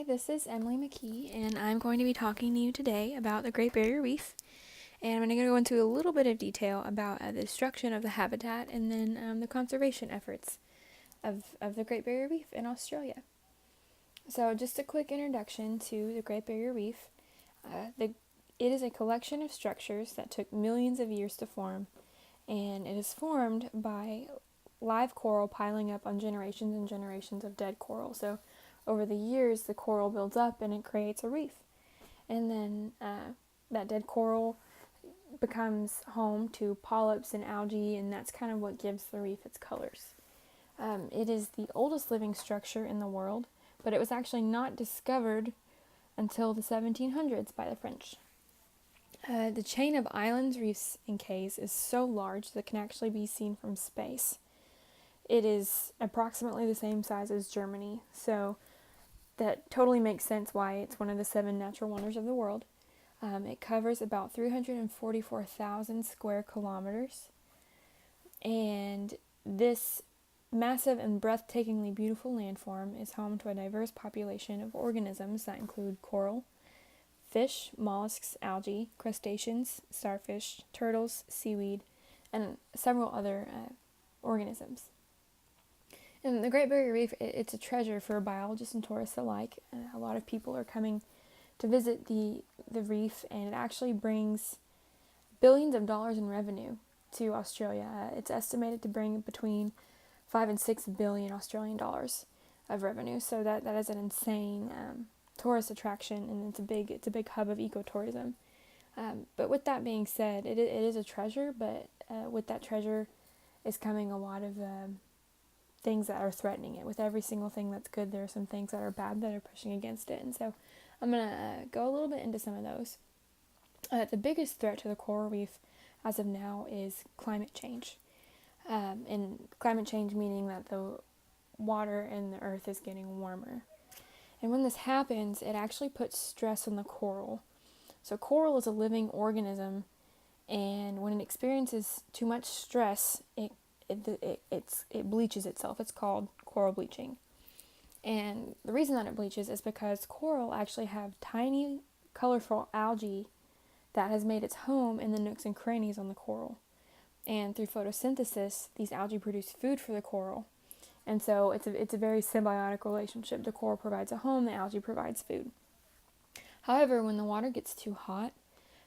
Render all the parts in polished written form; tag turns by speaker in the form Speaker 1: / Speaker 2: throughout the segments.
Speaker 1: Hi, this is Emily McKee, and I'm going to be talking to you today about the Great Barrier Reef. And I'm going to go into a little bit of detail about the destruction of the habitat and then the conservation efforts of the Great Barrier Reef in Australia. So, just a quick introduction to the Great Barrier Reef. It is a collection of structures that took millions of years to form, and it is formed by live coral piling up on generations and generations of dead coral. So, over the years, the coral builds up and it creates a reef. And then that dead coral becomes home to polyps and algae, and that's kind of what gives the reef its colors. It is the oldest living structure in the world, but it was actually not discovered until the 1700s by the French. The chain of islands, reefs, and cays is so large that it can actually be seen from space. It is approximately the same size as Germany, so that totally makes sense why it's one of the 7 natural wonders of the world. It covers about 344,000 square kilometers, and this massive and breathtakingly beautiful landform is home to a diverse population of organisms that include coral, fish, mollusks, algae, crustaceans, starfish, turtles, seaweed, and several other organisms. And the Great Barrier Reef, it's a treasure for biologists and tourists alike. A lot of people are coming to visit the reef, and it actually brings billions of dollars in revenue to Australia. It's estimated to bring between 5 and 6 billion Australian dollars of revenue. So that is an insane tourist attraction, and it's a big hub of ecotourism. But with that being said, it is a treasure. But with that treasure is coming a lot of things that are threatening it. With every single thing that's good, there are some things that are bad that are pushing against it. And so I'm going to go a little bit into some of those. The biggest threat to the coral reef as of now is climate change. And climate change meaning that the water in the earth is getting warmer. And when this happens, it actually puts stress on the coral. So coral is a living organism, and when it experiences too much stress, it bleaches itself. It's called coral bleaching. And the reason that it bleaches is because coral actually have tiny, colorful algae that has made its home in the nooks and crannies on the coral. And through photosynthesis, these algae produce food for the coral. And so it's a very symbiotic relationship. The coral provides a home, the algae provides food. However, when the water gets too hot,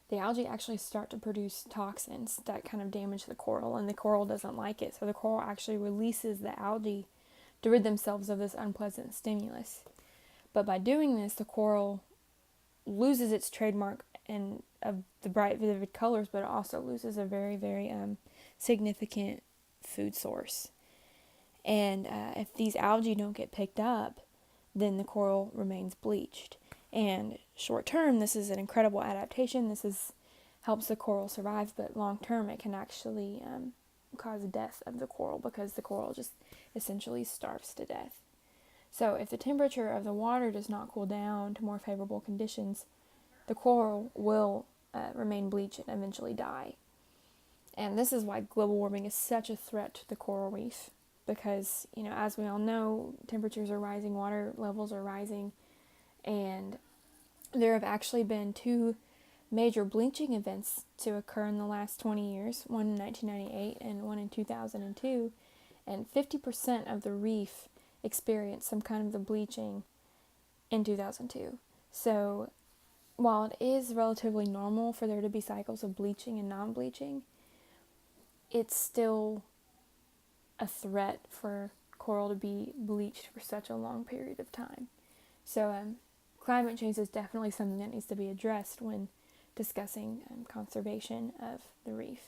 Speaker 1: the algae actually start to produce toxins that kind of damage the coral, and the coral doesn't like it. So the coral actually releases the algae to rid themselves of this unpleasant stimulus. But by doing this, the coral loses its trademark and of the bright, vivid colors, but it also loses a very, very significant food source. And if these algae don't get picked up, then the coral remains bleached. And short term, this is an incredible adaptation. Helps the coral survive, but long term, it can actually cause death of the coral because the coral just essentially starves to death. So if the temperature of the water does not cool down to more favorable conditions, the coral will remain bleached and eventually die. And this is why global warming is such a threat to the coral reef, because, as we all know, temperatures are rising, water levels are rising, and there have actually been 2 major bleaching events to occur in the last 20 years, one in 1998 and one in 2002, and 50% of the reef experienced some kind of the bleaching in 2002. So while it is relatively normal for there to be cycles of bleaching and non-bleaching, it's still a threat for coral to be bleached for such a long period of time. So climate change is definitely something that needs to be addressed when discussing conservation of the reef.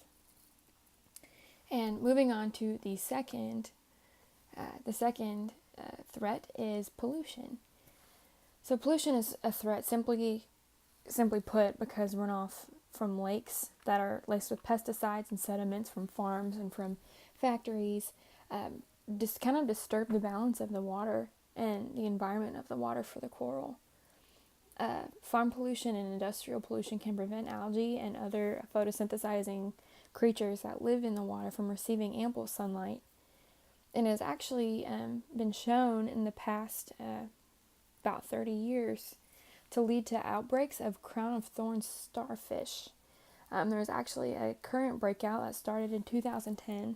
Speaker 1: And moving on to the second threat is pollution. So pollution is a threat simply put because runoff from lakes that are laced with pesticides and sediments from farms and from factories just kind of disturb the balance of the water and the environment of the water for the coral. Farm pollution and industrial pollution can prevent algae and other photosynthesizing creatures that live in the water from receiving ample sunlight. And it has actually been shown in the past about 30 years to lead to outbreaks of crown of thorns starfish. There's actually a current breakout that started in 2010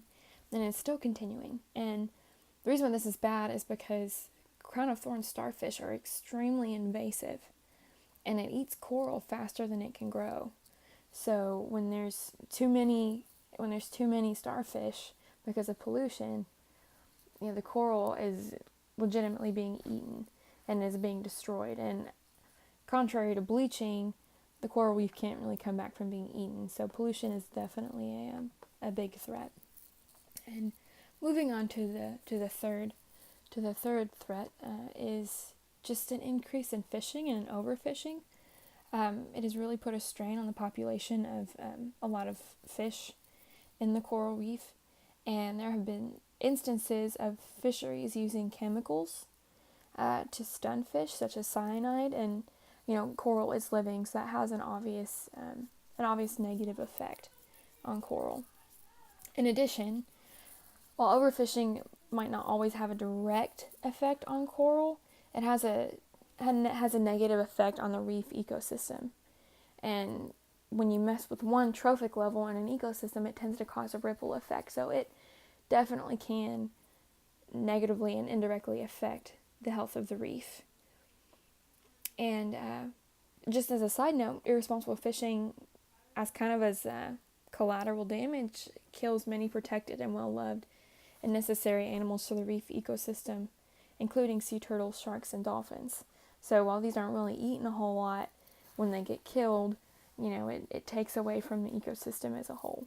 Speaker 1: and is still continuing. And the reason why this is bad is because crown of thorns starfish are extremely invasive, and it eats coral faster than it can grow. So when there's too many starfish because of pollution, the coral is legitimately being eaten and is being destroyed. And contrary to bleaching, the coral reef can't really come back from being eaten. So pollution is definitely a big threat. And moving on to the third threat is just an increase in fishing and overfishing. It has really put a strain on the population of a lot of fish in the coral reef, and there have been instances of fisheries using chemicals to stun fish, such as cyanide, and coral is living, so that has an obvious negative effect on coral. In addition, while overfishing might not always have a direct effect on coral, it has a negative effect on the reef ecosystem. And when you mess with one trophic level in an ecosystem, it tends to cause a ripple effect. So it definitely can negatively and indirectly affect the health of the reef. And just as a side note, irresponsible fishing as collateral damage kills many protected and well-loved and necessary animals to the reef ecosystem, including sea turtles, sharks, and dolphins. So while these aren't really eaten a whole lot, when they get killed, it takes away from the ecosystem as a whole.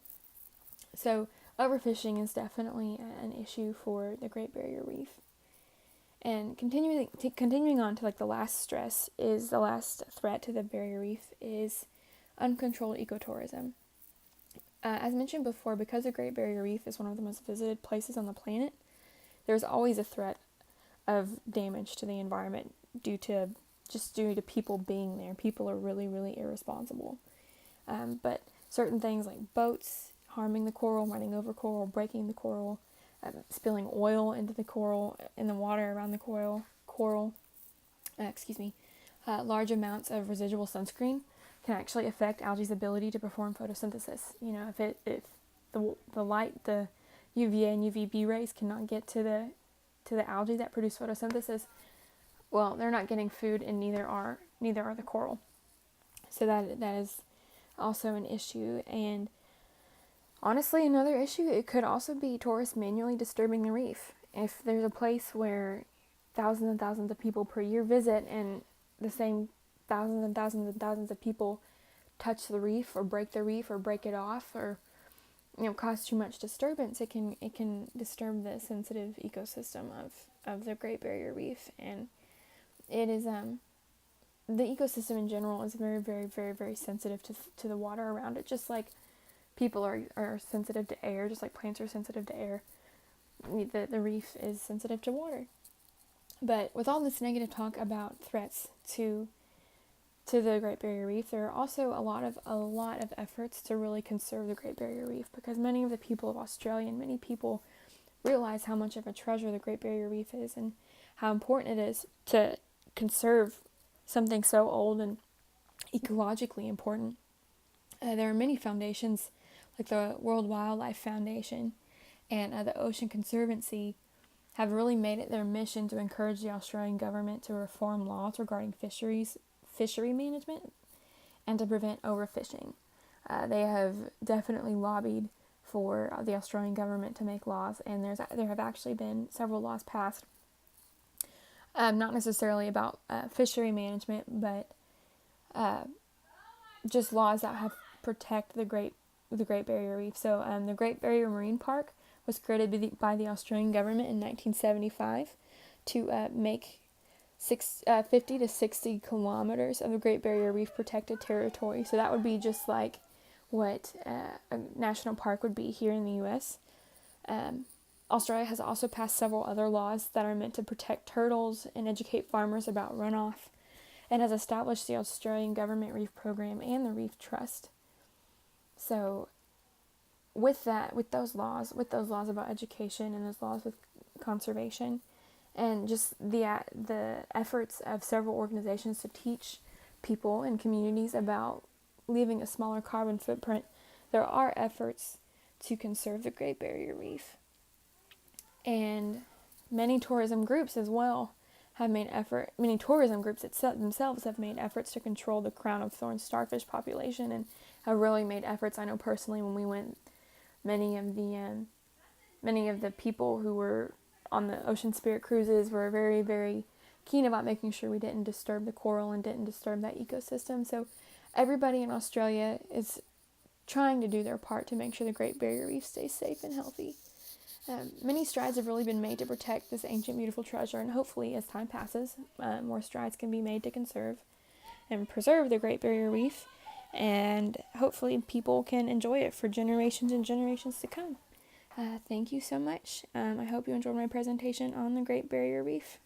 Speaker 1: So overfishing is definitely an issue for the Great Barrier Reef. And continuing on to the last threat to the barrier reef is uncontrolled ecotourism. As mentioned before, because the Great Barrier Reef is one of the most visited places on the planet, there's always a threat of damage to the environment due to people being there. People are really, really irresponsible. But certain things like boats harming the coral, running over coral, breaking the coral, spilling oil into the coral, in the water around the coral, large amounts of residual sunscreen can actually affect algae's ability to perform photosynthesis. If the light, the UVA and UVB rays cannot get to the algae that produce photosynthesis, well, they're not getting food, and neither are the coral. So that is also an issue. And honestly, another issue, it could also be tourists manually disturbing the reef. If there's a place where thousands and thousands of people per year visit, and the same thousands and thousands and thousands of people touch the reef or break the reef or break it off, or cause too much disturbance, it can disturb the sensitive ecosystem of the Great Barrier Reef. And it is the ecosystem in general is very, very, very, very sensitive to the water around it, just like people are sensitive to air, just like plants are sensitive to air. The reef is sensitive to water. But with all this negative talk about threats to the Great Barrier Reef, there are also a lot of efforts to really conserve the Great Barrier Reef, because many of the people of Australia and many people realize how much of a treasure the Great Barrier Reef is and how important it is to conserve something so old and ecologically important. There are many foundations, like the World Wildlife Foundation and the Ocean Conservancy, have really made it their mission to encourage the Australian government to reform laws regarding fishery management and to prevent overfishing. They have definitely lobbied for the Australian government to make laws, and there have actually been several laws passed, not necessarily about fishery management, but just laws that have protect the Great Barrier Reef. So the Great Barrier Marine Park was created by the Australian government in 1975 to make 50 to 60 kilometers of the Great Barrier Reef protected territory. So that would be just like what a national park would be here in the U.S. Australia has also passed several other laws that are meant to protect turtles and educate farmers about runoff, and has established the Australian Government Reef Program and the Reef Trust. So with those laws about education and those laws with conservation, and just the efforts of several organizations to teach people and communities about leaving a smaller carbon footprint, there are efforts to conserve the Great Barrier Reef. And many tourism groups as well have made many tourism groups themselves have made efforts to control the crown of thorns starfish population, and have really made efforts. I know personally when we went, many of the people who were on the Ocean Spirit cruises were very, very keen about making sure we didn't disturb the coral and didn't disturb that ecosystem. So everybody in Australia is trying to do their part to make sure the Great Barrier Reef stays safe and healthy. Many strides have really been made to protect this ancient, beautiful treasure, and hopefully, as time passes, more strides can be made to conserve and preserve the Great Barrier Reef, and hopefully people can enjoy it for generations and generations to come. Thank you so much. I hope you enjoyed my presentation on the Great Barrier Reef.